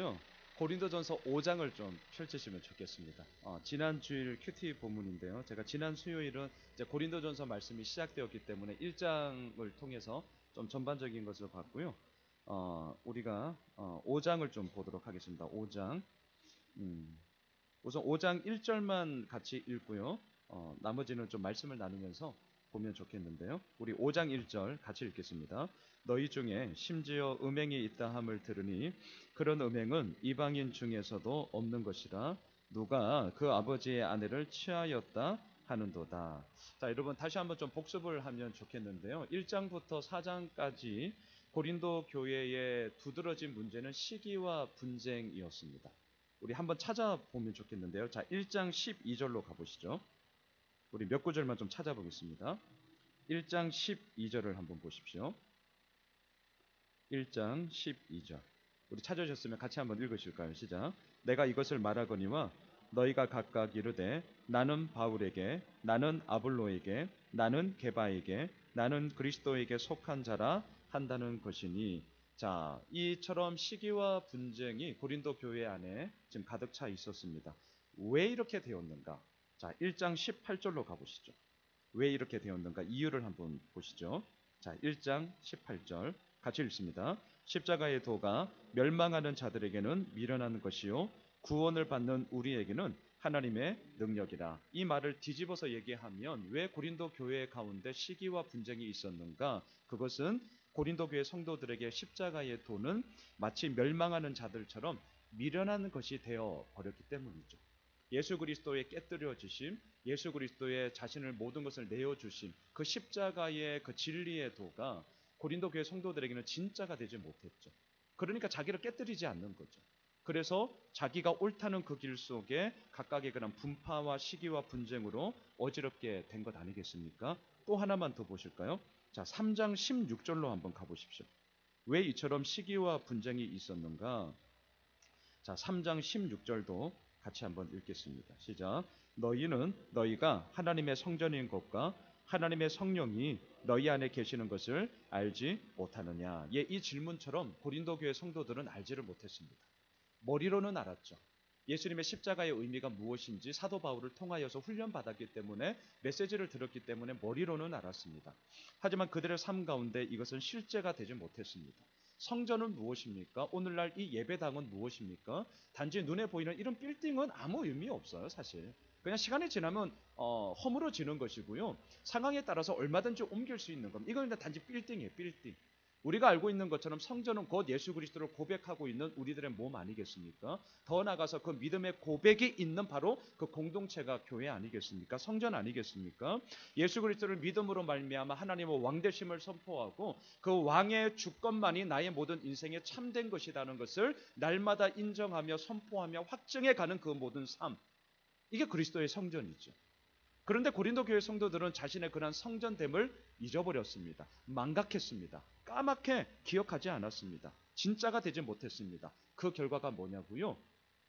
있는데요. 고린도전서 5장을 좀 펼치시면 좋겠습니다. 지난 주일 큐티 본문인데요. 제가 지난 수요일은 이제 고린도전서 말씀이 시작되었기 때문에 1장을 통해서 좀 전반적인 것을 봤고요. 우리가 5장을 좀 보도록 하겠습니다. 5장. 우선 5장 1절만 같이 읽고요. 나머지는 좀 말씀을 나누면서 보면 좋겠는데요. 우리 5장 1절 같이 읽겠습니다. 너희 중에 심지어 음행이 있다 함을 들으니 그런 음행은 이방인 중에서도 없는 것이라 누가 그 아버지의 아내를 취하였다 하는도다. 자, 여러분 다시 한번 좀 복습을 하면 좋겠는데요. 1장부터 4장까지 고린도 교회의 두드러진 문제는 시기와 분쟁이었습니다. 우리 한번 찾아보면 좋겠는데요. 자, 1장 12절로 가보시죠. 우리 몇 구절만 좀 찾아보겠습니다. 1장 12절을 한번 보십시오. 1장 12절. 우리 찾으셨으면 같이 한번 읽으실까요? 시작. 내가 이것을 말하거니와 너희가 각각 이르되 나는 바울에게, 나는 아볼로에게, 나는 게바에게, 나는 그리스도에게 속한 자라 한다는 것이니. 자, 이처럼 시기와 분쟁이 고린도 교회 안에 지금 가득 차 있었습니다. 왜 이렇게 되었는가? 자, 1장 18절로 가보시죠. 왜 이렇게 되었는가? 이유를 한번 보시죠. 자, 1장 18절 같이 읽습니다. 십자가의 도가 멸망하는 자들에게는 미련한 것이요 구원을 받는 우리에게는 하나님의 능력이라. 이 말을 뒤집어서 얘기하면 왜 고린도 교회 가운데 시기와 분쟁이 있었는가? 그것은 고린도 교회 성도들에게 십자가의 도는 마치 멸망하는 자들처럼 미련한 것이 되어 버렸기 때문이죠. 예수 그리스도의 깨뜨려 주심, 예수 그리스도의 자신을 모든 것을 내어 주심, 그 십자가의 그 진리의 도가 고린도 교회 성도들에게는 진짜가 되지 못했죠. 그러니까 자기를 깨뜨리지 않는 거죠. 그래서 자기가 옳다는 그 길 속에 각각의 그런 분파와 시기와 분쟁으로 어지럽게 된 것 아니겠습니까? 또 하나만 더 보실까요? 자, 3장 16절로 한번 가보십시오. 왜 이처럼 시기와 분쟁이 있었는가? 자, 3장 16절도 같이 한번 읽겠습니다. 시작. 너희가 하나님의 성전인 것과 하나님의 성령이 너희 안에 계시는 것을 알지 못하느냐. 예, 이 질문처럼 고린도 교회 성도들은 알지를 못했습니다. 머리로는 알았죠. 예수님의 십자가의 의미가 무엇인지 사도 바울을 통하여서 훈련받았기 때문에 메시지를 들었기 때문에 머리로는 알았습니다. 하지만 그들의 삶 가운데 이것은 실제가 되지 못했습니다. 성전은 무엇입니까? 오늘날 이 예배당은 무엇입니까? 단지 눈에 보이는 이런 빌딩은 아무 의미 없어요, 사실. 그냥 시간이 지나면 허물어지는 것이고요. 상황에 따라서 얼마든지 옮길 수 있는 겁니다. 이건 단지 빌딩이에요, 빌딩. 우리가 알고 있는 것처럼 성전은 곧 예수 그리스도를 고백하고 있는 우리들의 몸 아니겠습니까? 더 나아가서 그 믿음의 고백이 있는 바로 그 공동체가 교회 아니겠습니까? 성전 아니겠습니까? 예수 그리스도를 믿음으로 말미암아 하나님의 왕되심을 선포하고 그 왕의 주권만이 나의 모든 인생에 참된 것이라는 것을 날마다 인정하며 선포하며 확증해 가는 그 모든 삶. 이게 그리스도의 성전이죠. 그런데 고린도 교회 성도들은 자신의 그런 성전됨을 잊어버렸습니다. 망각했습니다. 까맣게 기억하지 않았습니다. 진짜가 되지 못했습니다. 그 결과가 뭐냐고요?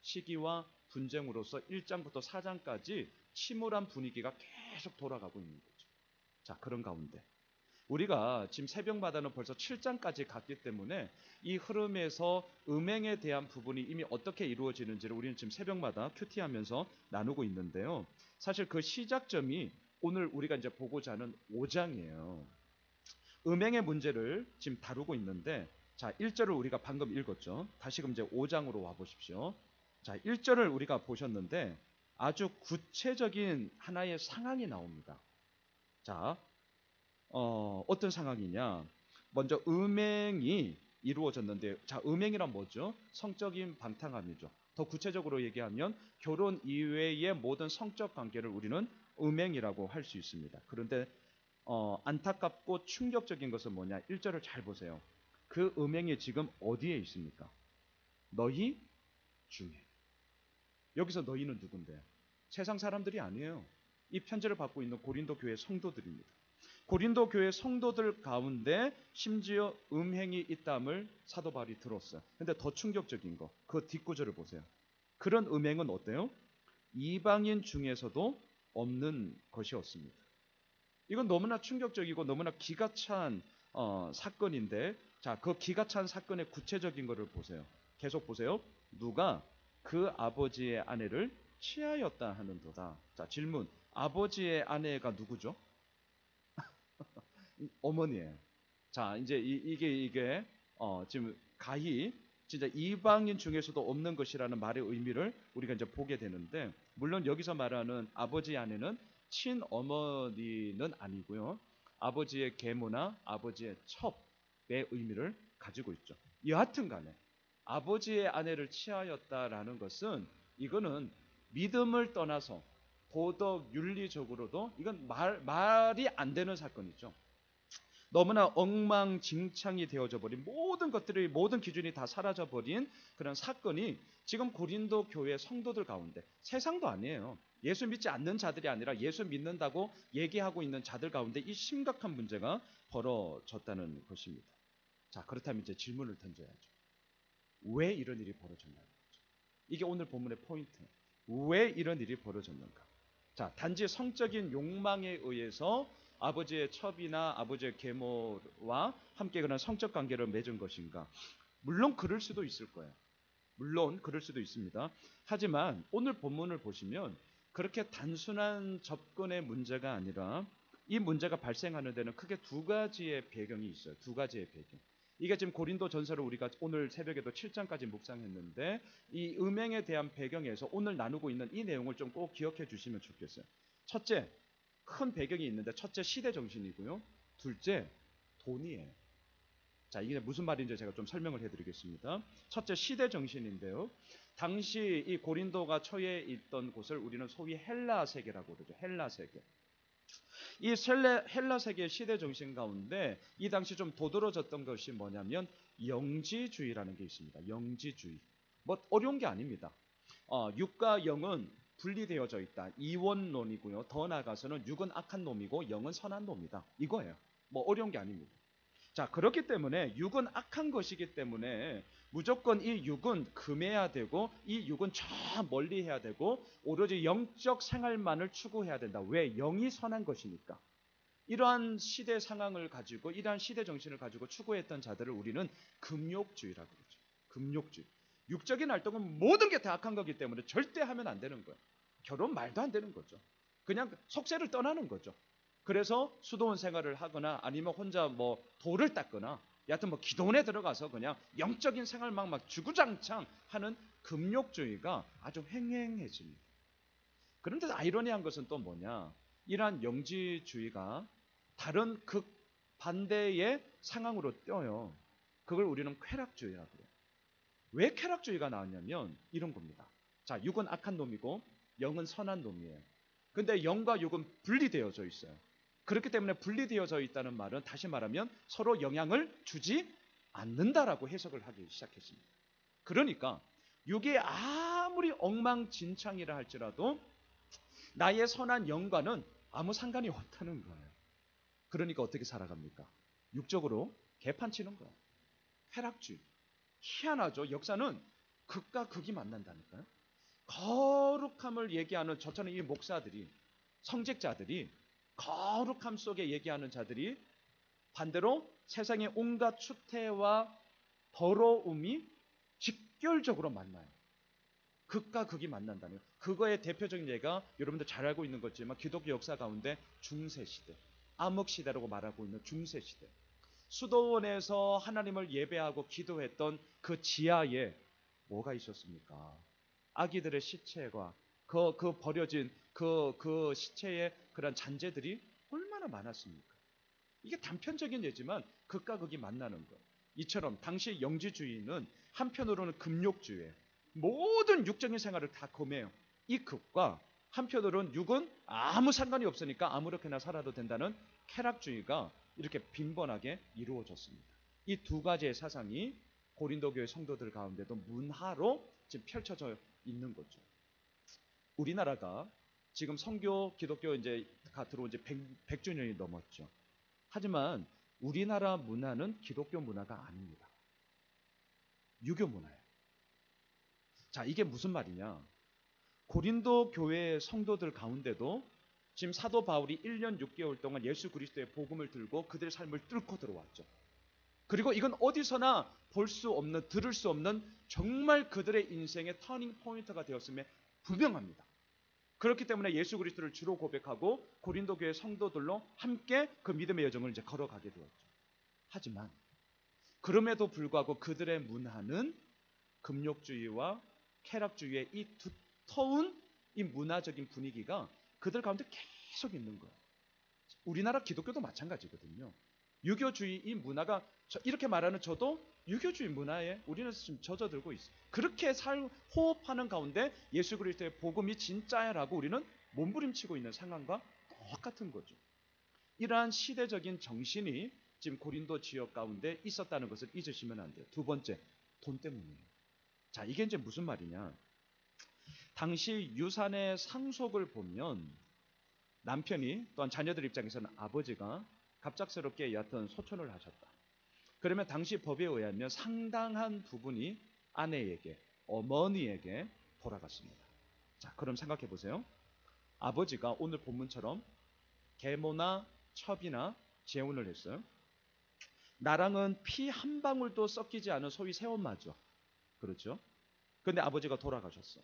시기와 분쟁으로서 1장부터 4장까지 침울한 분위기가 계속 돌아가고 있는 거죠. 자, 그런 가운데 우리가 지금 새벽마다는 벌써 7장까지 갔기 때문에 이 흐름에서 음행에 대한 부분이 이미 어떻게 이루어지는지를 우리는 지금 새벽마다 큐티하면서 나누고 있는데요. 사실 그 시작점이 오늘 우리가 이제 보고자 하는 5장이에요. 음행의 문제를 지금 다루고 있는데, 자, 1절을 우리가 방금 읽었죠. 다시금 이제 5장으로 와 보십시오. 자, 1절을 우리가 보셨는데 아주 구체적인 하나의 상황이 나옵니다. 자, 어떤 상황이냐? 먼저 음행이 이루어졌는데, 자, 음행이란 뭐죠? 성적인 방탕함이죠. 더 구체적으로 얘기하면 결혼 이외의 모든 성적 관계를 우리는 음행이라고 할 수 있습니다. 그런데 안타깝고 충격적인 것은 뭐냐? 1절을 잘 보세요. 그 음행이 지금 어디에 있습니까? 너희 중에. 여기서 너희는 누군데? 세상 사람들이 아니에요. 이 편지를 받고 있는 고린도 교회 성도들입니다. 고린도 교회 성도들 가운데 심지어 음행이 있다함을 사도 바울이 들었어요. 근데 더 충격적인 거, 그 뒷구절을 보세요. 그런 음행은 어때요? 이방인 중에서도 없는 것이었습니다. 이건 너무나 충격적이고 너무나 기가 찬 사건인데, 자, 그 기가 찬 사건의 구체적인 것을 보세요. 계속 보세요. 누가 그 아버지의 아내를 취하였다 하는도다. 자, 질문. 아버지의 아내가 누구죠? 어머니예요. 자, 이제 이게 지금 가히 진짜 이방인 중에서도 없는 것이라는 말의 의미를 우리가 이제 보게 되는데, 물론 여기서 말하는 아버지 아내는 친어머니는 아니고요. 아버지의 계모나 아버지의 첩의 의미를 가지고 있죠. 여하튼 간에 아버지의 아내를 취하였다라는 것은, 이거는 믿음을 떠나서 도덕 윤리적으로도 이건 말이 안 되는 사건이죠. 너무나 엉망진창이 되어져 버린, 모든 것들이, 모든 기준이 다 사라져 버린 그런 사건이 지금 고린도 교회 성도들 가운데, 세상도 아니에요, 예수 믿지 않는 자들이 아니라 예수 믿는다고 얘기하고 있는 자들 가운데 이 심각한 문제가 벌어졌다는 것입니다. 자, 그렇다면 이제 질문을 던져야죠. 왜 이런 일이 벌어졌나요? 이게 오늘 본문의 포인트예요. 왜 이런 일이 벌어졌는가? 자, 단지 성적인 욕망에 의해서 아버지의 첩이나 아버지의 계모와 함께 그런 성적 관계를 맺은 것인가? 물론 그럴 수도 있을 거예요. 물론 그럴 수도 있습니다. 하지만 오늘 본문을 보시면 그렇게 단순한 접근의 문제가 아니라, 이 문제가 발생하는 데는 크게 두 가지의 배경이 있어요. 두 가지의 배경. 이게 지금 고린도 전서를 우리가 오늘 새벽에도 7장까지 묵상했는데, 이 음행에 대한 배경에서 오늘 나누고 있는 이 내용을 좀 꼭 기억해 주시면 좋겠어요. 첫째, 큰 배경이 있는데, 첫째 시대 정신이고요. 둘째, 돈이에요. 자, 이게 무슨 말인지 제가 좀 설명을 해드리겠습니다. 첫째, 시대 정신인데요. 당시 이 고린도가 처해 있던 곳을 우리는 소위 헬라 세계라고 그러죠. 헬라 세계. 이 헬라 세계의 시대 정신 가운데 이 당시 좀 도드러졌던 것이 뭐냐면 영지주의라는 게 있습니다. 영지주의. 뭐 어려운 게 아닙니다. 육과 영은 분리되어져 있다. 이원론이고요. 더 나아가서는 육은 악한 놈이고 영은 선한 놈이다. 이거예요. 뭐 어려운 게 아닙니다. 자, 그렇기 때문에 육은 악한 것이기 때문에 무조건 이 육은 금해야 되고, 이 육은 저 멀리 해야 되고, 오로지 영적 생활만을 추구해야 된다. 왜? 영이 선한 것이니까. 이러한 시대 상황을 가지고, 이러한 시대 정신을 가지고 추구했던 자들을 우리는 금욕주의라고 그러죠. 금욕주의. 육적인 활동은 모든 게 다 악한 거기 때문에 절대 하면 안 되는 거예요. 결혼 말도 안 되는 거죠. 그냥 속세를 떠나는 거죠. 그래서 수도원 생활을 하거나 아니면 혼자 뭐 돌을 닦거나, 여하튼 뭐 기도원에 들어가서 그냥 영적인 생활만 막 주구장창 하는 금욕주의가 아주 횡행해집니다. 그런데 아이러니한 것은 또 뭐냐? 이러한 영지주의가 다른 극반대의 상황으로 뛰어요. 그걸 우리는 쾌락주의라고 해요. 왜 쾌락주의가 나왔냐면 이런 겁니다. 자, 육은 악한 놈이고 영은 선한 놈이에요. 근데 영과 육은 분리되어져 있어요. 그렇기 때문에 분리되어져 있다는 말은, 다시 말하면 서로 영향을 주지 않는다라고 해석을 하기 시작했습니다. 그러니까 육이 아무리 엉망진창이라 할지라도 나의 선한 영과는 아무 상관이 없다는 거예요. 그러니까 어떻게 살아갑니까? 육적으로 개판치는 거예요. 쾌락주의. 희한하죠. 역사는 극과 극이 만난다니까요. 거룩함을 얘기하는 저처럼 이 목사들이, 성직자들이, 거룩함 속에 얘기하는 자들이 반대로 세상의 온갖 추태와 더러움이 직결적으로 만나요. 극과 극이 만난다면, 그거의 대표적인 예가 여러분들 잘 알고 있는 거지만 기독교 역사 가운데 중세시대, 암흑시대라고 말하고 있는 중세시대, 수도원에서 하나님을 예배하고 기도했던 그 지하에 뭐가 있었습니까? 아기들의 시체와 그 버려진 그 시체의 그런 잔재들이 얼마나 많았습니까? 이게 단편적인 예지만 극과 극이 만나는 것. 이처럼 당시 영지주의는 한편으로는 금욕주의예요. 모든 육적인 생활을 다 금해요. 이 극과 한편으로는 육은 아무 상관이 없으니까 아무렇게나 살아도 된다는 쾌락주의가 이렇게 빈번하게 이루어졌습니다. 이 두 가지의 사상이 고린도 교회 성도들 가운데도 문화로 지금 펼쳐져 있는 거죠. 우리나라가 지금 선교 기독교 이제 들어온 지 100주년이 넘었죠. 하지만 우리나라 문화는 기독교 문화가 아닙니다. 유교 문화예요. 자, 이게 무슨 말이냐? 고린도 교회 성도들 가운데도 지금 사도 바울이 1년 6개월 동안 예수 그리스도의 복음을 들고 그들의 삶을 뚫고 들어왔죠. 그리고 이건 어디서나 볼 수 없는, 들을 수 없는 정말 그들의 인생의 터닝 포인트가 되었음에 분명합니다. 그렇기 때문에 예수 그리스도를 주로 고백하고 고린도 교회 성도들로 함께 그 믿음의 여정을 이제 걸어가게 되었죠. 하지만 그럼에도 불구하고 그들의 문화는 금욕주의와 쾌락주의의 이 두터운 이 문화적인 분위기가 그들 가운데 계속 있는 거예요. 우리나라 기독교도 마찬가지거든요. 유교주의 이 문화가 이렇게 말하는 저도 유교주의 문화에 우리는 지금 젖어들고 있어요. 그렇게 호흡하는 가운데 예수 그리스도의 복음이 진짜야라고 우리는 몸부림치고 있는 상황과 똑같은 거죠. 이러한 시대적인 정신이 지금 고린도 지역 가운데 있었다는 것을 잊으시면 안 돼요. 두 번째, 돈 때문이에요. 자, 이게 이제 무슨 말이냐? 당시 유산의 상속을 보면 남편이 또한 자녀들 입장에서는 아버지가 갑작스럽게 여하튼 소천을 하셨다. 그러면 당시 법에 의하면 상당한 부분이 아내에게, 어머니에게 돌아갔습니다. 자, 그럼 생각해 보세요. 아버지가 오늘 본문처럼 계모나 첩이나 재혼을 했어요. 나랑은 피 한 방울도 섞이지 않은 소위 새엄마죠. 그렇죠? 근데 아버지가 돌아가셨어.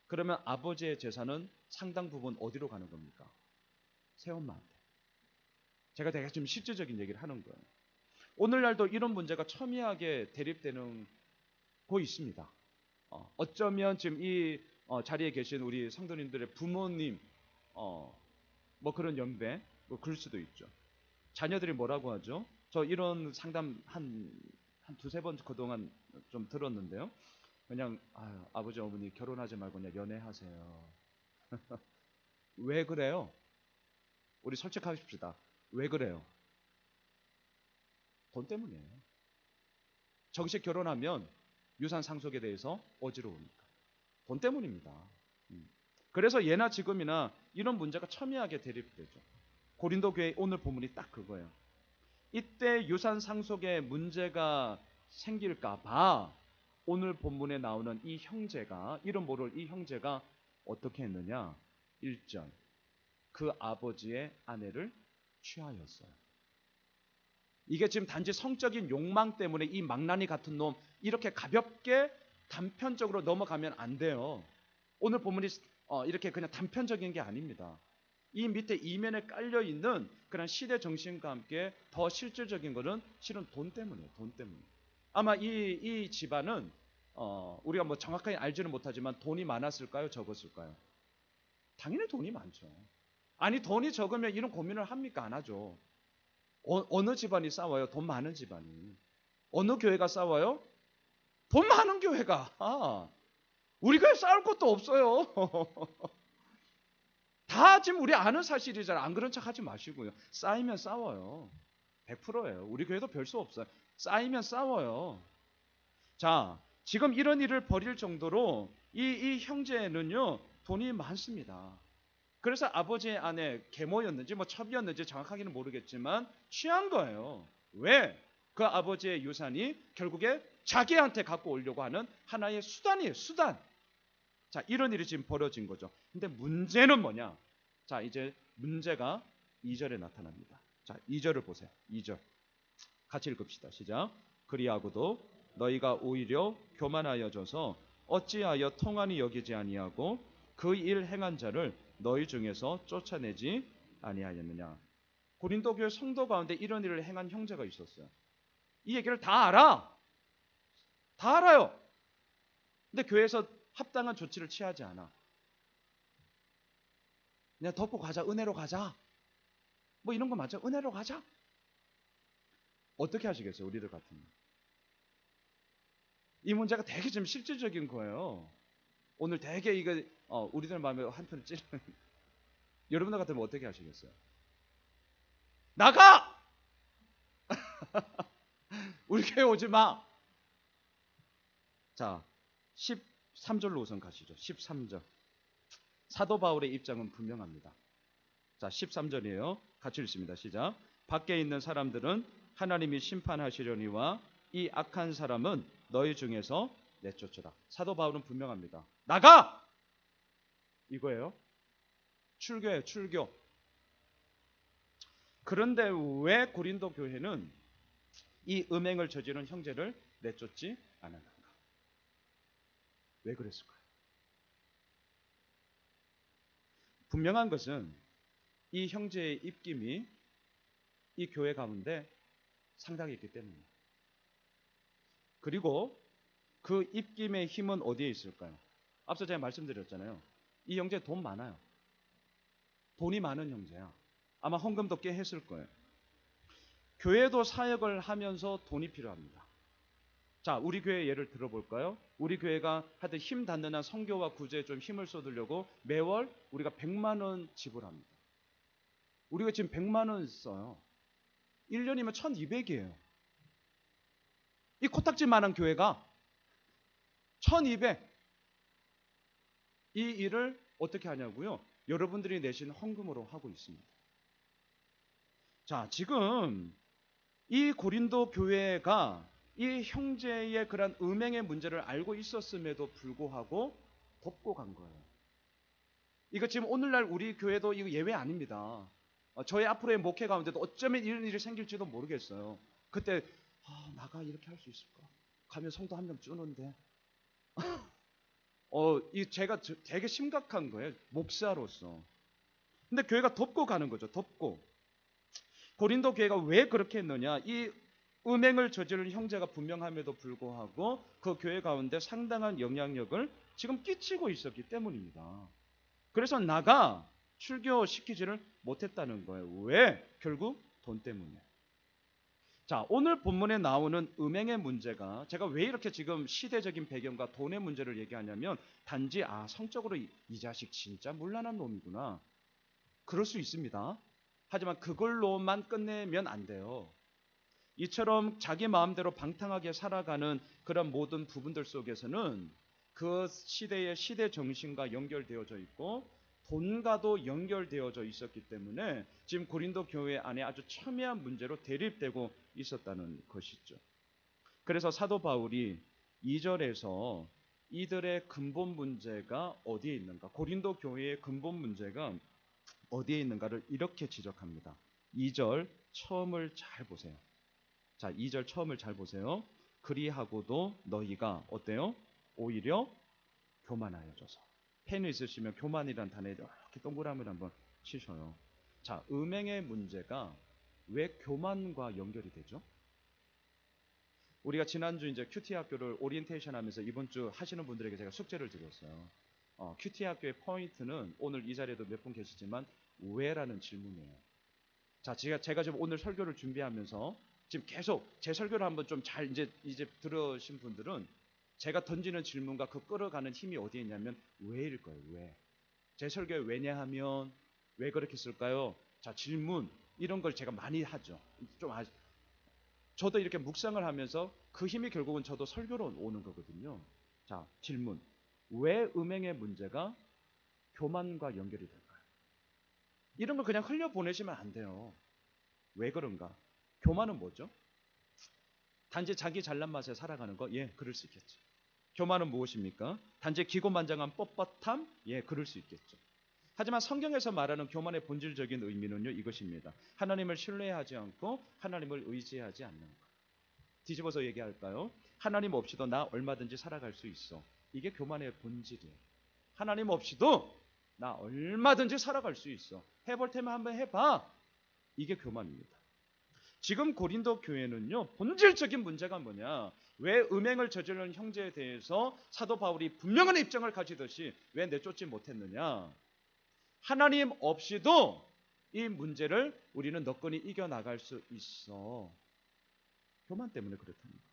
그러면 아버지의 재산은 상당 부분 어디로 가는 겁니까? 새엄마한테. 제가 되게 좀 실질적인 얘기를 하는 거예요. 오늘날도 이런 문제가 첨예하게 대립되는 곳 있습니다. 어쩌면 지금 이 자리에 계신 우리 성도님들의 부모님 뭐 그런 연배 뭐 그럴 수도 있죠. 자녀들이 뭐라고 하죠? 저 이런 상담 한 두세 번 그동안 좀 들었는데요. 그냥 아버지 어머니 결혼하지 말고 그냥 연애하세요. 왜 그래요? 우리 솔직하십시다. 왜 그래요? 돈 때문이에요. 정식 결혼하면 유산 상속에 대해서 어지러우니까. 돈 때문입니다. 그래서 예나 지금이나 이런 문제가 첨예하게 대립되죠. 고린도 교회 오늘 본문이 딱 그거예요. 이때 유산 상속에 문제가 생길까 봐 오늘 본문에 나오는 이 형제가, 이름 모를 이 형제가 어떻게 했느냐? 1절, 그 아버지의 아내를 취하였어요. 이게 지금 단지 성적인 욕망 때문에 이 망나니 같은 놈 이렇게 가볍게 단편적으로 넘어가면 안 돼요. 오늘 본문이 이렇게 그냥 단편적인 게 아닙니다. 이 밑에 이면에 깔려있는 그런 시대 정신과 함께 더 실질적인 것은 실은 돈 때문이에요. 돈 때문에. 아마 이 집안은 우리가 뭐 정확하게 알지는 못하지만 돈이 많았을까요? 적었을까요? 당연히 돈이 많죠. 아니 돈이 적으면 이런 고민을 합니까? 안 하죠. 어느 집안이 싸워요? 돈 많은 집안이. 어느 교회가 싸워요? 돈 많은 교회가. 우리 교회 싸울 것도 없어요. 다 지금 우리 아는 사실이잖아요. 안 그런 척 하지 마시고요. 쌓이면 싸워요. 100%예요. 우리 교회도 별 수 없어요. 쌓이면 싸워요. 자, 지금 이런 일을 벌일 정도로 이 형제는요, 돈이 많습니다. 그래서 아버지의 아내 계모였는지 뭐 첩이었는지 정확하게는 모르겠지만 취한 거예요. 왜? 그 아버지의 유산이 결국에 자기한테 갖고 오려고 하는 하나의 수단이에요. 수단. 자, 이런 일이 지금 벌어진 거죠. 근데 문제는 뭐냐? 자, 이제 문제가 2절에 나타납니다. 자, 2절을 보세요. 2절. 같이 읽읍시다. 시작. 그리하고도 너희가 오히려 교만하여져서 어찌하여 통한이 여기지 아니하고 그 일 행한 자를 너희 중에서 쫓아내지 아니하였느냐. 고린도 교회 성도 가운데 이런 일을 행한 형제가 있었어요. 이 얘기를 다 알아. 다 알아요. 근데 교회에서 합당한 조치를 취하지 않아. 그냥 덮고 가자. 은혜로 가자. 뭐 이런 거 맞죠? 은혜로 가자. 어떻게 하시겠어요? 우리들 같으면. 이 문제가 되게 좀 실질적인 거예요. 오늘 되게 이거 우리들 마음에 한편을 찌르는. 여러분들 같으면 어떻게 하시겠어요? 나가! 우리 교회 오지 마. 자, 13절로 우선 가시죠. 13절. 사도 바울의 입장은 분명합니다. 자, 13절이에요. 같이 읽습니다. 시작. 밖에 있는 사람들은 하나님이 심판하시려니와 이 악한 사람은 너희 중에서 내쫓으라. 사도 바울은 분명합니다. 나가! 이거예요. 출교예요. 출교. 그런데 왜 고린도 교회는 이 음행을 저지른 형제를 내쫓지 않았는가? 왜 그랬을까요? 분명한 것은 이 형제의 입김이 이 교회 가운데 상당히 있기 때문이에요. 그리고 그 입김의 힘은 어디에 있을까요? 앞서 제가 말씀드렸잖아요. 이 형제 돈 많아요. 돈이 많은 형제야. 아마 헌금도 꽤 했을 거예요. 교회도 사역을 하면서 돈이 필요합니다. 자, 우리 교회 예를 들어볼까요? 우리 교회가 하여튼 힘 닿는 한 선교와 구제에 좀 힘을 쏟으려고 매월 우리가 100만 원 지불합니다. 우리가 지금 100만 원 써요. 1년이면 1200이에요. 이 코딱지만한 교회가 1200. 이 일을 어떻게 하냐고요? 여러분들이 내신 헌금으로 하고 있습니다. 자, 지금 이 고린도 교회가 이 형제의 그런 음행의 문제를 알고 있었음에도 불구하고 덮고 간 거예요. 이거 지금 오늘날 우리 교회도 이거 예외 아닙니다. 저희 앞으로의 목회 가운데도 어쩌면 이런 일이 생길지도 모르겠어요. 그때 나가 이렇게 할 수 있을까? 가면 성도 한 명 주는데 제가 되게 심각한 거예요. 목사로서. 근데 교회가 덮고 가는 거죠. 덮고. 고린도 교회가 왜 그렇게 했느냐? 이 음행을 저지른 형제가 분명함에도 불구하고 그 교회 가운데 상당한 영향력을 지금 끼치고 있었기 때문입니다. 그래서 나가 출교시키지를 못했다는 거예요. 왜? 결국 돈 때문에. 자, 오늘 본문에 나오는 음행의 문제가 제가 왜 이렇게 지금 시대적인 배경과 돈의 문제를 얘기하냐면 단지 성적으로 이 자식 진짜 문란한 놈이구나. 그럴 수 있습니다. 하지만 그걸로만 끝내면 안 돼요. 이처럼 자기 마음대로 방탕하게 살아가는 그런 모든 부분들 속에서는 그 시대의 시대 정신과 연결되어져 있고 돈과도 연결되어져 있었기 때문에 지금 고린도 교회 안에 아주 첨예한 문제로 대립되고 있었다는 것이죠. 그래서 사도 바울이 2절에서 이들의 근본 문제가 어디에 있는가, 고린도 교회의 근본 문제가 어디에 있는가를 이렇게 지적합니다. 2절 처음을 잘 보세요. 자, 2절 처음을 잘 보세요. 그리하고도 너희가 어때요? 오히려 교만하여져서. 펜이 있으시면 교만이란 단어에 이렇게 동그라미를 한번 치셔요. 자, 음행의 문제가 왜 교만과 연결이 되죠? 우리가 지난주 이제 큐티 학교를 오리엔테이션 하면서 이번 주 하시는 분들에게 제가 숙제를 드렸어요. 큐티 학교의 포인트는 오늘 이 자리에도 몇 분 계시지만 왜라는 질문이에요. 자, 제가 지금 오늘 설교를 준비하면서 지금 계속 제 설교를 한번 좀 잘 이제 들으신 분들은 제가 던지는 질문과 그 끌어가는 힘이 어디에 있냐면 왜일 거예요. 왜? 제 설교에 왜냐하면 왜 그렇게 쓸까요? 자, 질문 이런 걸 제가 많이 하죠. 저도 이렇게 묵상을 하면서 그 힘이 결국은 저도 설교로 오는 거거든요. 자, 질문. 왜 음행의 문제가 교만과 연결이 될까요? 이런 걸 그냥 흘려보내시면 안 돼요. 왜 그런가? 교만은 뭐죠? 단지 자기 잘난 맛에 살아가는 거? 예, 그럴 수 있겠죠. 교만은 무엇입니까? 단지 기고만장한 뻣뻣함? 예, 그럴 수 있겠죠. 하지만 성경에서 말하는 교만의 본질적인 의미는요, 이것입니다. 하나님을 신뢰하지 않고 하나님을 의지하지 않는 것. 뒤집어서 얘기할까요? 하나님 없이도 나 얼마든지 살아갈 수 있어. 이게 교만의 본질이에요. 하나님 없이도 나 얼마든지 살아갈 수 있어. 해볼 테면 한번 해봐. 이게 교만입니다. 지금 고린도 교회는요, 본질적인 문제가 뭐냐? 왜 음행을 저지르는 형제에 대해서 사도 바울이 분명한 입장을 가지듯이 왜 내쫓지 못했느냐? 하나님 없이도 이 문제를 우리는 너끈히 이겨나갈 수 있어. 교만 때문에 그렇답니다.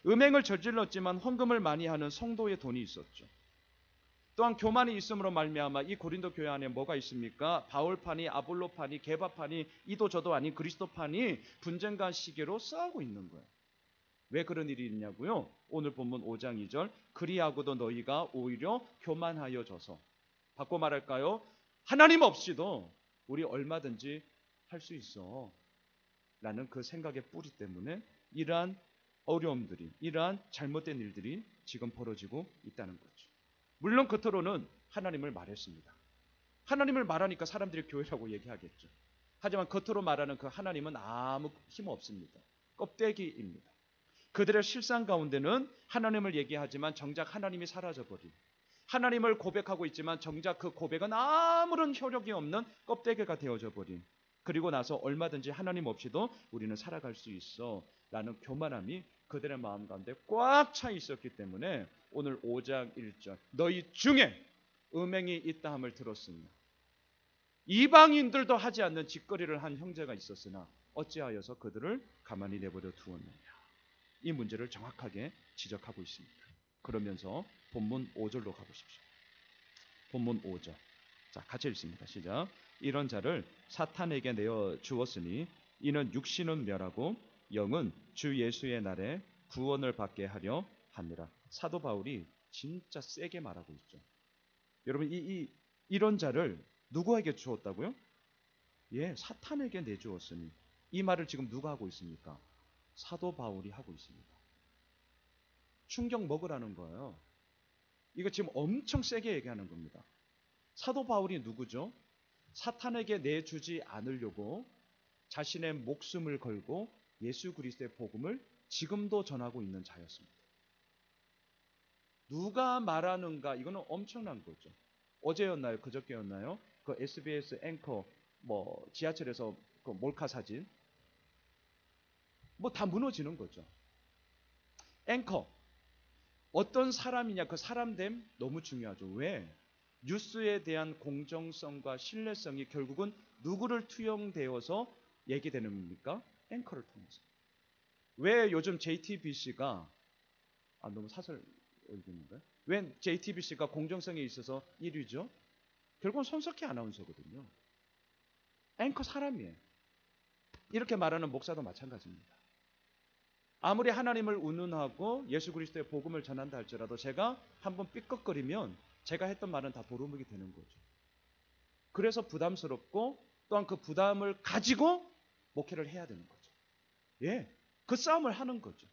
음행을 저질렀지만 헌금을 많이 하는 성도의 돈이 있었죠. 또한 교만이 있음으로 말미암아 이 고린도 교회 안에 뭐가 있습니까? 바울파니, 아볼로파니, 게바파니, 이도 저도 아닌 그리스도파니 분쟁과 시기로 싸우고 있는 거예요. 왜 그런 일이 있냐고요? 오늘 본문 5장 2절 그리하고도 너희가 오히려 교만하여져서, 바꿔 말할까요? 하나님 없이도 우리 얼마든지 할 수 있어 라는 그 생각의 뿌리 때문에 이러한 어려움들이, 이러한 잘못된 일들이 지금 벌어지고 있다는 거죠. 물론 겉으로는 하나님을 말했습니다. 하나님을 말하니까 사람들이 교회라고 얘기하겠죠. 하지만 겉으로 말하는 그 하나님은 아무 힘 없습니다. 껍데기입니다. 그들의 실상 가운데는 하나님을 얘기하지만 정작 하나님이 사라져버린, 하나님을 고백하고 있지만 정작 그 고백은 아무런 효력이 없는 껍데기가 되어져 버린, 그리고 나서 얼마든지 하나님 없이도 우리는 살아갈 수 있어 라는 교만함이 그들의 마음 가운데 꽉 차 있었기 때문에 오늘 5장 1절 너희 중에 음행이 있다 함을 들었으나, 이방인들도 하지 않는 짓거리를 한 형제가 있었으나 어찌하여서 그들을 가만히 내버려 두었느냐. 이 문제를 정확하게 지적하고 있습니다. 그러면서 본문 5절로 가보십시오. 본문 5절. 자, 같이 읽습니다. 시작. 이런 자를 사탄에게 내어 주었으니 이는 육신은 멸하고 영은 주 예수의 날에 구원을 받게 하려 합니다. 사도 바울이 진짜 세게 말하고 있죠. 여러분, 이런 자를 누구에게 주었다고요? 예, 사탄에게 내주었으니. 이 말을 지금 누가 하고 있습니까? 사도 바울이 하고 있습니다. 충격 먹으라는 거예요. 이거 지금 엄청 세게 얘기하는 겁니다. 사도 바울이 누구죠? 사탄에게 내주지 않으려고 자신의 목숨을 걸고 예수 그리스도의 복음을 지금도 전하고 있는 자였습니다. 누가 말하는가? 이거는 엄청난 거죠. 어제였나요? 그저께였나요? 그 SBS 앵커 지하철에서 그 몰카 사진 다 무너지는 거죠. 앵커 어떤 사람이냐, 그 사람됨 너무 중요하죠. 왜? 뉴스에 대한 공정성과 신뢰성이 결국은 누구를 투영되어서 얘기되는 겁니까? 앵커를 통해서. 왜 요즘 JTBC가 너무 사설 의견인가요? 왜 JTBC가 공정성에 있어서 1위죠? 결국은 손석희 아나운서거든요. 앵커 사람이에요. 이렇게 말하는 목사도 마찬가지입니다. 아무리 하나님을 운운하고 예수 그리스도의 복음을 전한다 할지라도 제가 한번 삐걱거리면 제가 했던 말은 다 도루묵이 되는 거죠. 그래서 부담스럽고 또한 그 부담을 가지고 목회를 해야 되는 거죠. 예, 그 싸움을 하는 거죠.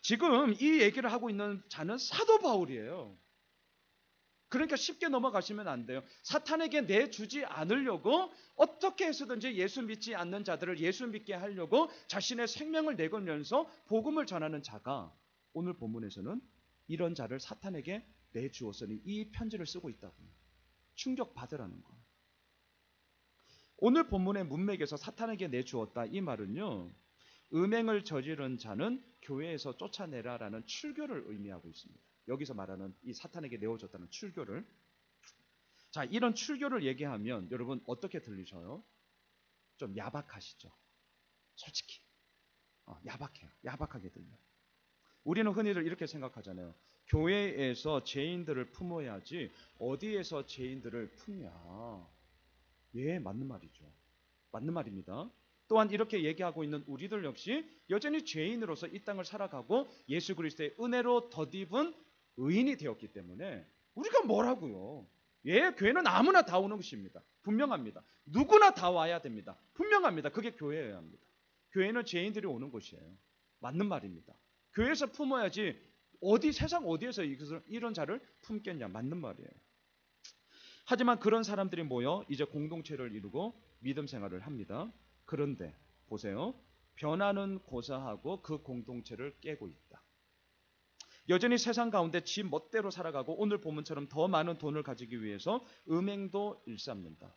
지금 이 얘기를 하고 있는 자는 사도 바울이에요. 그러니까 쉽게 넘어가시면 안 돼요. 사탄에게 내주지 않으려고 어떻게 해서든지 예수 믿지 않는 자들을 예수 믿게 하려고 자신의 생명을 내걸면서 복음을 전하는 자가 오늘 본문에서는 이런 자를 사탄에게 내주었으니 이 편지를 쓰고 있다고요. 충격받으라는 거예요. 오늘 본문의 문맥에서 사탄에게 내주었다 이 말은요, 음행을 저지른 자는 교회에서 쫓아내라라는 출교를 의미하고 있습니다. 여기서 말하는 이 사탄에게 내어줬다는 출교를. 자, 이런 출교를 얘기하면 여러분 어떻게 들리셔요? 좀 야박하시죠? 솔직히 야박해요. 야박하게 들려요. 우리는 흔히들 이렇게 생각하잖아요. 교회에서 죄인들을 품어야지 어디에서 죄인들을 품냐. 예, 맞는 말이죠. 맞는 말입니다. 또한 이렇게 얘기하고 있는 우리들 역시 여전히 죄인으로서 이 땅을 살아가고 예수 그리스도의 은혜로 덧입은 의인이 되었기 때문에 우리가 뭐라고요? 예, 교회는 아무나 다 오는 것입니다. 분명합니다. 누구나 다 와야 됩니다. 분명합니다. 그게 교회여야 합니다. 교회는 죄인들이 오는 곳이에요. 맞는 말입니다. 교회에서 품어야지 세상 어디에서 이런 자를 품겠냐. 맞는 말이에요. 하지만 그런 사람들이 모여 이제 공동체를 이루고 믿음 생활을 합니다. 그런데 보세요. 변화는 고사하고 그 공동체를 깨고 있다. 여전히 세상 가운데 지 멋대로 살아가고 오늘 본문처럼 더 많은 돈을 가지기 위해서 음행도 일삼는다.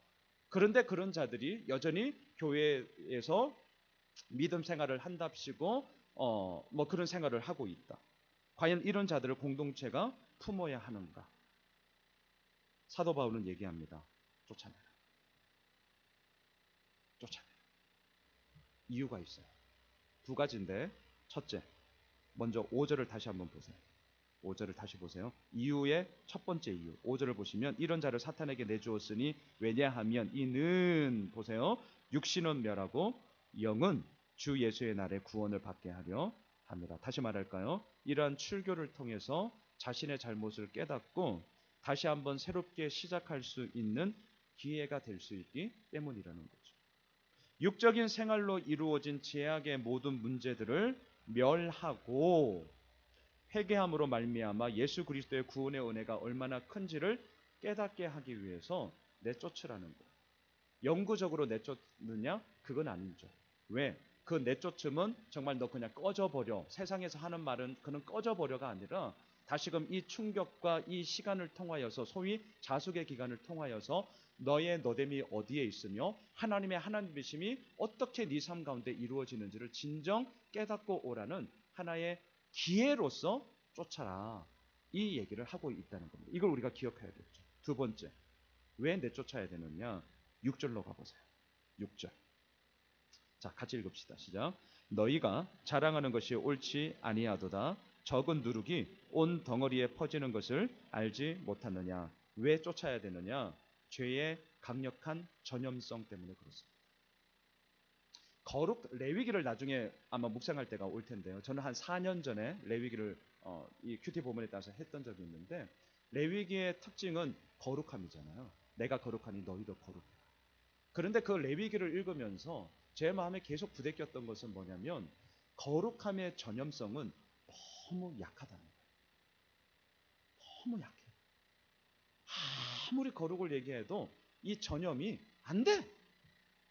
그런데 그런 자들이 여전히 교회에서 믿음 생활을 한답시고 그런 생활을 하고 있다. 과연 이런 자들을 공동체가 품어야 하는가? 사도 바울은 얘기합니다. 쫓아내라. 쫓아내라. 이유가 있어요. 두 가지인데, 첫째, 먼저 5절을 다시 한번 보세요. 5절을 다시 보세요. 이유의 첫 번째 이유. 5절을 보시면 이런 자를 사탄에게 내주었으니 왜냐하면 이는 보세요. 육신은 멸하고 영은 주 예수의 날에 구원을 받게 하려 합니다. 다시 말할까요? 이러한 출교를 통해서 자신의 잘못을 깨닫고 다시 한번 새롭게 시작할 수 있는 기회가 될 수 있기 때문이라는 거죠. 육적인 생활로 이루어진 죄악의 모든 문제들을 멸하고 회개함으로 말미암아 예수 그리스도의 구원의 은혜가 얼마나 큰지를 깨닫게 하기 위해서 내쫓으라는 거예요. 영구적으로 내쫓느냐? 그건 아니죠. 왜? 그 내쫓음은 정말 너 그냥 꺼져버려. 세상에서 하는 말은 그는 꺼져버려가 아니라 다시금 이 충격과 이 시간을 통하여서 소위 자숙의 기간을 통하여서 너의 너됨이 어디에 있으며 하나님의 하나님이심이 어떻게 네 삶 가운데 이루어지는지를 진정 깨닫고 오라는 하나의 기회로서 쫓아라. 이 얘기를 하고 있다는 겁니다. 이걸 우리가 기억해야겠죠. 두 번째, 왜 내쫓아야 되느냐? 6절로 가보세요. 6절. 자, 같이 읽읍시다. 시작. 너희가 자랑하는 것이 옳지 아니하도다. 적은 누룩이 온 덩어리에 퍼지는 것을 알지 못하느냐? 왜 쫓아야 되느냐? 죄의 강력한 전염성 때문에 그렇습니다. 거룩 레위기를 나중에 아마 묵상할 때가 올 텐데요. 저는 한 4년 전에 레위기를 이 큐티 본문에 따라서 했던 적이 있는데 레위기의 특징은 거룩함이잖아요. 내가 거룩하니 너희도 거룩해. 그런데 그 레위기를 읽으면서 제 마음에 계속 부대꼈던 것은 뭐냐면 거룩함의 전염성은 너무 약하다는 거예요. 너무 약해. 아무리 거룩을 얘기해도 이 전염이 안 돼.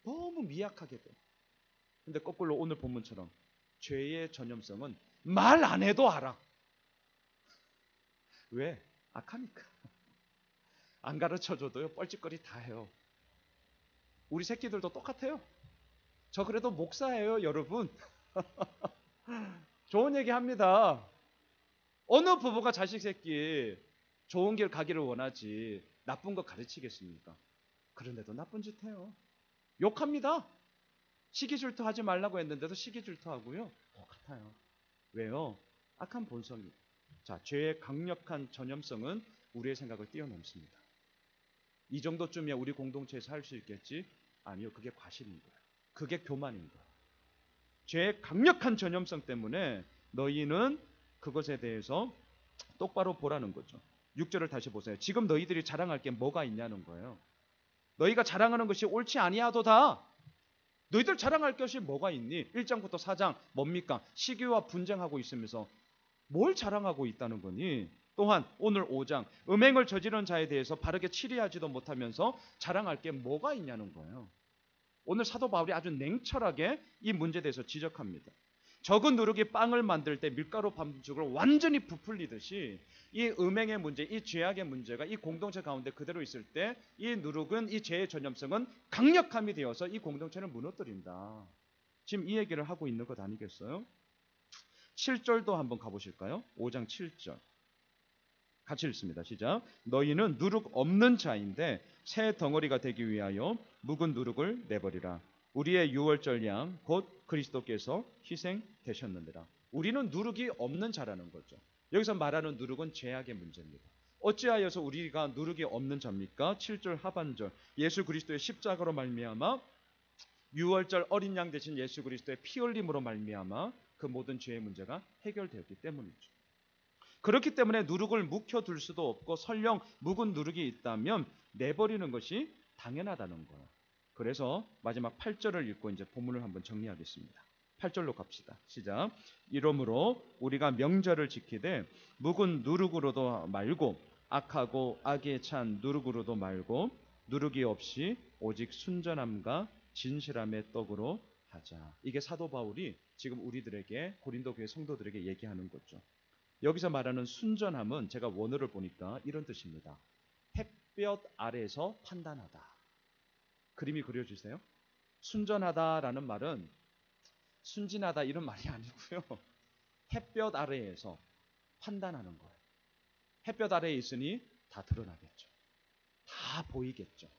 너무 미약하게 돼. 근데 거꾸로 오늘 본문처럼 죄의 전염성은 말 안 해도 알아. 왜? 악하니까. 안 가르쳐줘도요 뻘짓거리 다 해요. 우리 새끼들도 똑같아요. 저 그래도 목사예요 여러분. 좋은 얘기 합니다. 어느 부부가 자식 새끼 좋은 길 가기를 원하지 나쁜 거 가르치겠습니까? 그런데도 나쁜 짓 해요. 욕합니다. 시기질투하지 말라고 했는데도 시기질투하고요. 똑같아요. 왜요? 악한 본성이. 자, 죄의 강력한 전염성은 우리의 생각을 뛰어넘습니다. 이 정도쯤이야 우리 공동체에서 할 수 있겠지? 아니요. 그게 과실인 거예요. 그게 교만인 거예요. 죄의 강력한 전염성 때문에 너희는 그것에 대해서 똑바로 보라는 거죠. 6절을 다시 보세요. 지금 너희들이 자랑할 게 뭐가 있냐는 거예요. 너희가 자랑하는 것이 옳지 아니하도다. 너희들 자랑할 것이 뭐가 있니? 1장부터 4장 뭡니까? 시기와 분쟁하고 있으면서 뭘 자랑하고 있다는 거니? 또한 오늘 5장 음행을 저지른 자에 대해서 바르게 치리하지도 못하면서 자랑할 게 뭐가 있냐는 거예요. 오늘 사도 바울이 아주 냉철하게 이 문제에 대해서 지적합니다. 적은 누룩이 빵을 만들 때 밀가루 반죽을 완전히 부풀리듯이 이 음행의 문제, 이 죄악의 문제가 이 공동체 가운데 그대로 있을 때 이 누룩은 이 죄의 전염성은 강력함이 되어서 이 공동체를 무너뜨린다. 지금 이 얘기를 하고 있는 것 아니겠어요? 7절도 한번 가보실까요? 5장 7절. 같이 읽습니다. 시작. 너희는 누룩 없는 자인데 새 덩어리가 되기 위하여 묵은 누룩을 내버리라. 우리의 유월절 양 곧 그리스도께서 희생되셨느니라. 우리는 누룩이 없는 자라는 거죠. 여기서 말하는 누룩은 죄악의 문제입니다. 어찌하여서 우리가 누룩이 없는 자입니까? 7절 하반절 예수 그리스도의 십자가로 말미암아 유월절 어린 양 대신 예수 그리스도의 피 흘림으로 말미암아 그 모든 죄의 문제가 해결되었기 때문이죠. 그렇기 때문에 누룩을 묵혀둘 수도 없고 설령 묵은 누룩이 있다면 내버리는 것이 당연하다는 거예요. 그래서 마지막 8절을 읽고 이제 본문을 한번 정리하겠습니다. 8절로 갑시다. 시작. 이러므로 우리가 명절을 지키되 묵은 누룩으로도 말고 악하고 악에 찬 누룩으로도 말고 누룩이 없이 오직 순전함과 진실함의 떡으로 하자. 이게 사도 바울이 지금 우리들에게 고린도 교회 성도들에게 얘기하는 거죠. 여기서 말하는 순전함은 제가 원어를 보니까 이런 뜻입니다. 햇볕 아래에서 판단하다. 그림이 그려주세요. 순전하다라는 말은 순진하다 이런 말이 아니고요. 햇볕 아래에서 판단하는 거예요. 햇볕 아래에 있으니 다 드러나겠죠. 다 보이겠죠.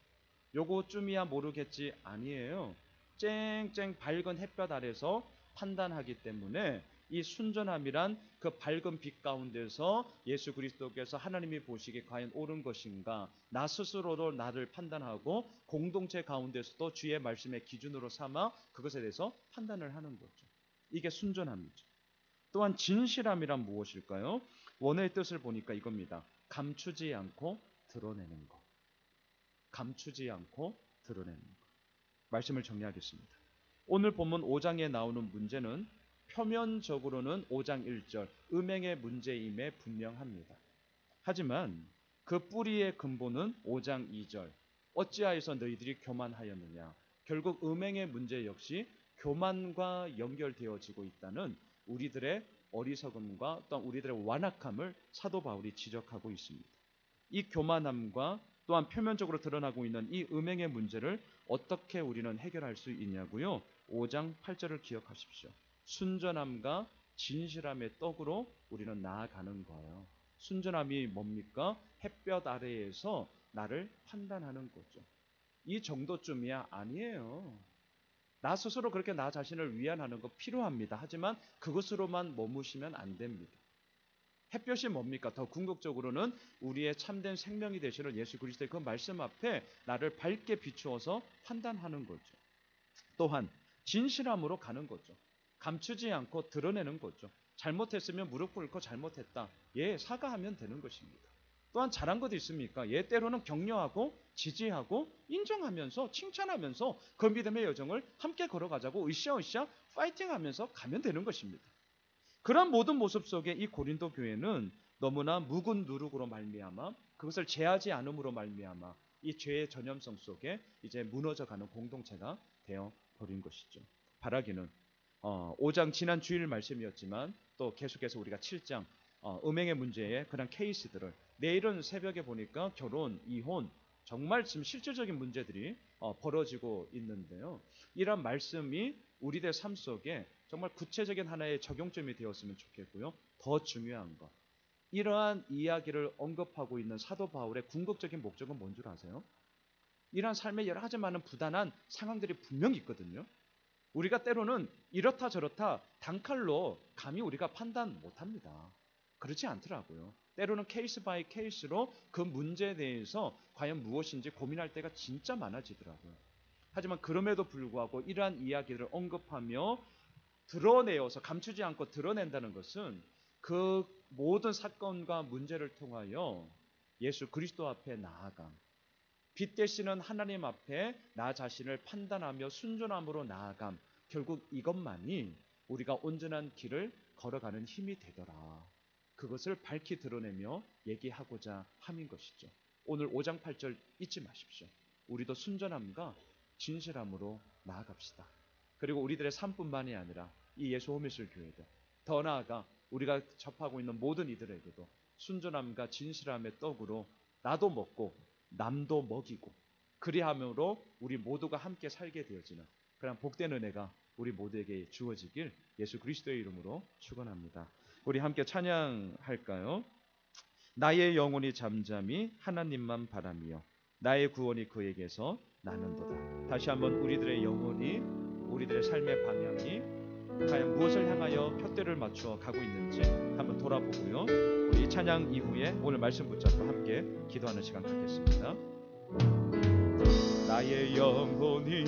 요거쯤이야 모르겠지 아니에요. 쨍쨍 밝은 햇볕 아래에서 판단하기 때문에 이 순전함이란 그 밝은 빛 가운데서 예수 그리스도께서 하나님이 보시기에 과연 옳은 것인가, 나 스스로도 나를 판단하고 공동체 가운데서도 주의 말씀의 기준으로 삼아 그것에 대해서 판단을 하는 거죠. 이게 순전함이죠. 또한 진실함이란 무엇일까요? 원어의 뜻을 보니까 이겁니다. 감추지 않고 드러내는 것. 감추지 않고 드러내는 것. 말씀을 정리하겠습니다. 오늘 본문 5장에 나오는 문제는 표면적으로는 5장 1절 음행의 문제임에 분명합니다. 하지만 그 뿌리의 근본은 5장 2절 어찌하여서 너희들이 교만하였느냐. 결국 음행의 문제 역시 교만과 연결되어지고 있다는 우리들의 어리석음과 또한 우리들의 완악함을 사도 바울이 지적하고 있습니다. 이 교만함과 또한 표면적으로 드러나고 있는 이 음행의 문제를 어떻게 우리는 해결할 수 있냐고요? 5장 8절을 기억하십시오. 순전함과 진실함의 떡으로 우리는 나아가는 거예요. 순전함이 뭡니까? 햇볕 아래에서 나를 판단하는 거죠. 이 정도쯤이야 아니에요. 나 스스로 그렇게 나 자신을 위안하는 거 필요합니다. 하지만 그것으로만 머무시면 안 됩니다. 햇볕이 뭡니까? 더 궁극적으로는 우리의 참된 생명이 되시는 예수 그리스도의 그 말씀 앞에 나를 밝게 비추어서 판단하는 거죠. 또한 진실함으로 가는 거죠. 감추지 않고 드러내는 거죠. 잘못했으면 무릎 꿇고 잘못했다. 예, 사과하면 되는 것입니다. 또한 잘한 것도 있습니까? 예, 때로는 격려하고 지지하고 인정하면서 칭찬하면서 그 믿음의 여정을 함께 걸어가자고 으쌰으쌰 파이팅하면서 가면 되는 것입니다. 그런 모든 모습 속에 이 고린도 교회는 너무나 묵은 누룩으로 말미암아 그것을 제하지 않음으로 말미암아 이 죄의 전염성 속에 이제 무너져가는 공동체가 되어 버린 것이죠. 바라기는 5장 지난 주일 말씀이었지만 또 계속해서 우리가 7장 음행의 문제의 그런 케이스들을 내일은 새벽에 보니까 결혼, 이혼 정말 지금 실질적인 문제들이 벌어지고 있는데요. 이런 말씀이 우리들 삶 속에 정말 구체적인 하나의 적용점이 되었으면 좋겠고요. 더 중요한 것, 이러한 이야기를 언급하고 있는 사도 바울의 궁극적인 목적은 뭔 줄 아세요? 이러한 삶에 여러 가지 많은 부단한 상황들이 분명히 있거든요. 우리가 때로는 이렇다 저렇다 단칼로 감히 우리가 판단 못합니다. 그렇지 않더라고요. 때로는 케이스 바이 케이스로 그 문제에 대해서 과연 무엇인지 고민할 때가 진짜 많아지더라고요. 하지만 그럼에도 불구하고 이러한 이야기를 언급하며 드러내어서 감추지 않고 드러낸다는 것은 그 모든 사건과 문제를 통하여 예수 그리스도 앞에 나아감, 빛 되시는 하나님 앞에 나 자신을 판단하며 순전함으로 나아감, 결국 이것만이 우리가 온전한 길을 걸어가는 힘이 되더라. 그것을 밝히 드러내며 얘기하고자 함인 것이죠. 오늘 5장 8절 잊지 마십시오. 우리도 순전함과 진실함으로 나아갑시다. 그리고 우리들의 삶뿐만이 아니라 이 예수 호미술 교회도 더 나아가 우리가 접하고 있는 모든 이들에게도 순전함과 진실함의 떡으로 나도 먹고 남도 먹이고 그리함으로 우리 모두가 함께 살게 되어지는 그런 복된 은혜가 우리 모두에게 주어지길 예수 그리스도의 이름으로 축원합니다. 우리 함께 찬양할까요? 나의 영혼이 잠잠히 하나님만 바라며 나의 구원이 그에게서 나는도다. 다시 한번 우리들의 영혼이 우리들의 삶의 방향이 과연 무엇을 향하여 푯대를 맞추어 가고 있는지 한번 돌아보고요. 우리 찬양 이후에 오늘 말씀 붙잡고 함께 기도하는 시간 갖겠습니다. 나의 영혼이